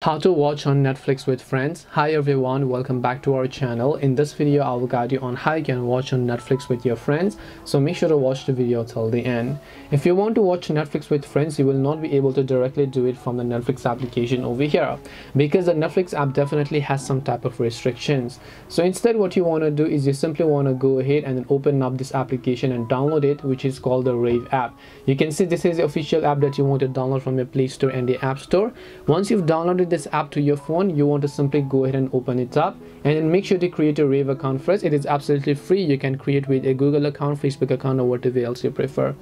How to watch on Netflix with friends. Hi everyone, welcome back to our channel. In this video I will guide you on how you can watch on Netflix with your friends, so make sure to watch the video till the end. If you want to watch Netflix with friends, you will not be able to directly do it from the Netflix application over here, because the Netflix app definitely has some type of restrictions. So instead what you want to do is you simply want to go ahead and then open up this application and download it, which is called the Rave app. You can see this is the official app that you want to download from your Play Store and the App Store. Once you've downloaded this app to your phone, you want to simply go ahead and open it up and then make sure to create a Rave account first. It is absolutely free. You can create with a Google account, Facebook account, or whatever else you prefer.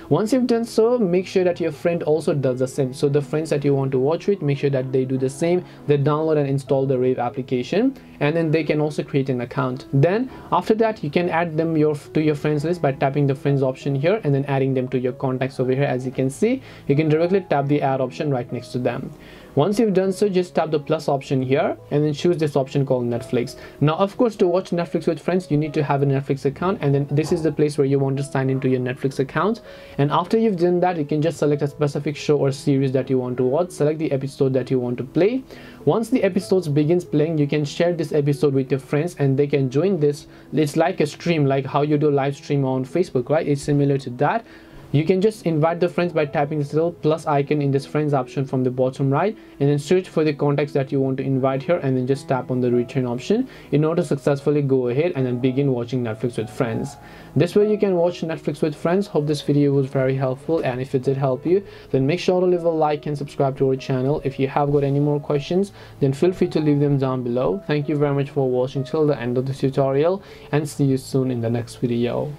Once you've done so, make sure that your friend also does the same. So the friends that you want to watch with, make sure that they do the same. They download and install the Rave application, and then they can also create an account. Then after that, you can add them to your friends list by tapping the friends option here and then adding them to your contacts over here. As you can see, you can directly tap the add option right next to them. Once you've done so, just tap the plus option here and then choose this option called Netflix. Now of course, to watch Netflix with friends, you need to have a Netflix account, and then this is the place where you want to sign into your Netflix account. And after you've done that, you can just select a specific show or series that you want to watch, select the episode that you want to play. Once the episodes begins playing, you can share this episode with your friends and they can join this. It's like a stream, like how you do live stream on Facebook, right? It's similar to that. You can just invite the friends by tapping this little plus icon in this friends option from the bottom right, and then search for the contacts that you want to invite here and then just tap on the return option in order to successfully go ahead and then begin watching Netflix with friends. This way you can watch Netflix with friends. Hope this video was very helpful, and if it did help you, then make sure to leave a like and subscribe to our channel. If you have got any more questions, then feel free to leave them down below. Thank you very much for watching till the end of this tutorial, and see you soon in the next video.